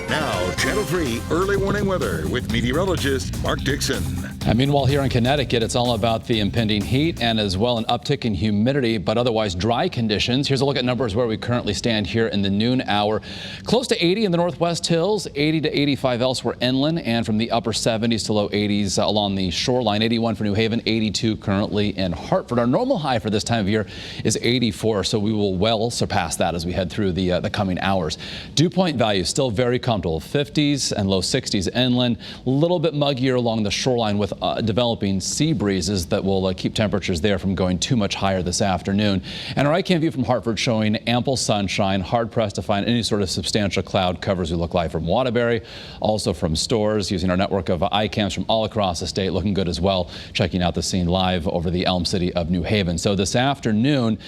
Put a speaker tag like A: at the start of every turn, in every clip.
A: Now, Channel 3 early warning weather with meteorologist Mark Dixon.
B: And meanwhile, here in Connecticut, it's all about the impending heat and as well an uptick in humidity, but otherwise dry conditions. Here's a look at numbers where we currently stand here in the noon hour. Close to 80 in the Northwest Hills, 80 to 85 elsewhere inland, and from the upper 70s to low 80s along the shoreline. 81 for New Haven, 82 currently in Hartford. Our normal high for this time of year is 84, so we will well surpass that as we head through the coming hours. Dew point values still very comfortable, 50s and low 60s inland. A little bit muggier along the shoreline with developing sea breezes that will keep temperatures there from going too much higher this afternoon. And our icam view from Hartford showing ample sunshine, hard pressed to find any sort of substantial cloud covers we look like from Waterbury, also from stores, using our network of icams from all across the state, looking good as well, checking out the scene live over the Elm City of New Haven. So this afternoon,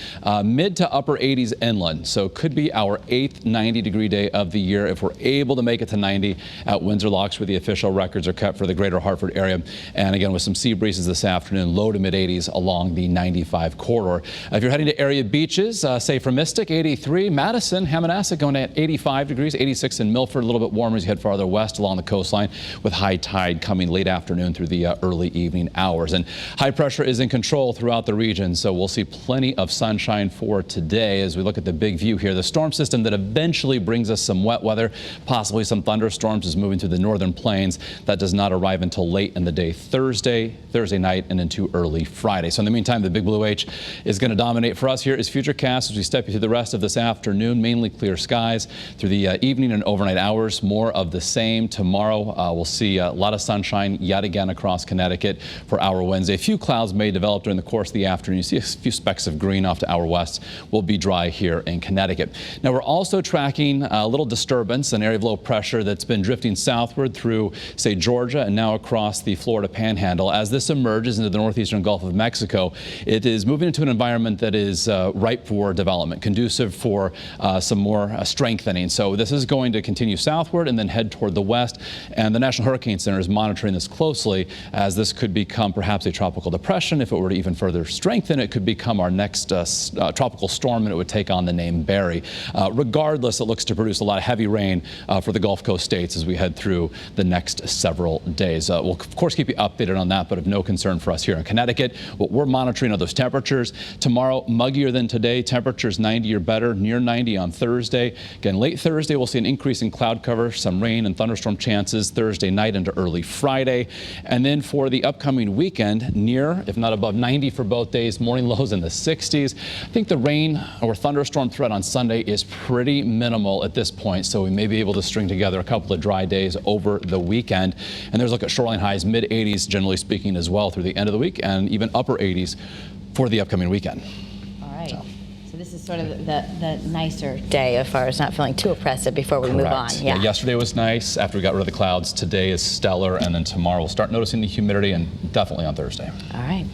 B: mid to upper 80s inland, so could be our 8th 90-degree day of the year if we're able to make it to 90 at Windsor Locks, where the official records are kept for the greater Hartford area. And again, with some sea breezes this afternoon, low to mid 80s along the 95 corridor. If you're heading to area beaches, say from Mystic, 83, Madison, Hammonasset going at 85 degrees, 86 in Milford, a little bit warmer as you head farther west along the coastline, with high tide coming late afternoon through the early evening hours. And high pressure is in control throughout the region, so we'll see plenty of sunshine for today as we look at the big view here. The storm system that eventually brings us some wet weather, possibly some thunderstorms, is moving through the northern plains. That does not arrive until late in the day Thursday night, and into early Friday. So in the meantime, the Big Blue H is going to dominate for us here as Futurecast as we step you through the rest of this afternoon. Mainly clear skies through the evening and overnight hours. More of the same tomorrow. We'll see a lot of sunshine yet again across Connecticut for our Wednesday. A few clouds may develop during the course of the afternoon. You see a few specks of green off to our west. Will be dry here in Connecticut. Now we're also tracking a little disturbance, an area of low pressure that's been drifting southward through, say, Georgia and now across the Florida Panhandle. As this emerges into the northeastern Gulf of Mexico, it is moving into an environment that is ripe for development, conducive for some more strengthening. So this is going to continue southward and then head toward the west. And the National Hurricane Center is monitoring this closely, as this could become perhaps a tropical depression. If it were to even further strengthen, it could become our next tropical storm, and it would take on the name Barry. Regardless, it looks to produce a lot of heavy rain for the Gulf Coast states as we head through the next several days. We'll of course keep you updated on that, but of no concern for us here in Connecticut. What we're monitoring are those temperatures. Tomorrow, muggier than today. Temperatures 90 or better, near 90 on Thursday. Again, late Thursday, we'll see an increase in cloud cover, some rain and thunderstorm chances Thursday night into early Friday. And then for the upcoming weekend, near, if not above 90 for both days, morning lows in the 60s. I think the rain or thunderstorm threat on Sunday is pretty minimal at this point, so we may be able to string together a couple of dry days over the weekend. And there's a look at shoreline highs, mid 80s, generally speaking, as well through the end of the week, and even upper 80s for the upcoming weekend.
C: All right. So this is sort of the nicer day as far as not feeling too oppressive before we move on.
B: Yeah, yesterday was nice after we got rid of the clouds. Today is stellar, and then tomorrow we'll start noticing the humidity, and definitely on Thursday.
C: All right.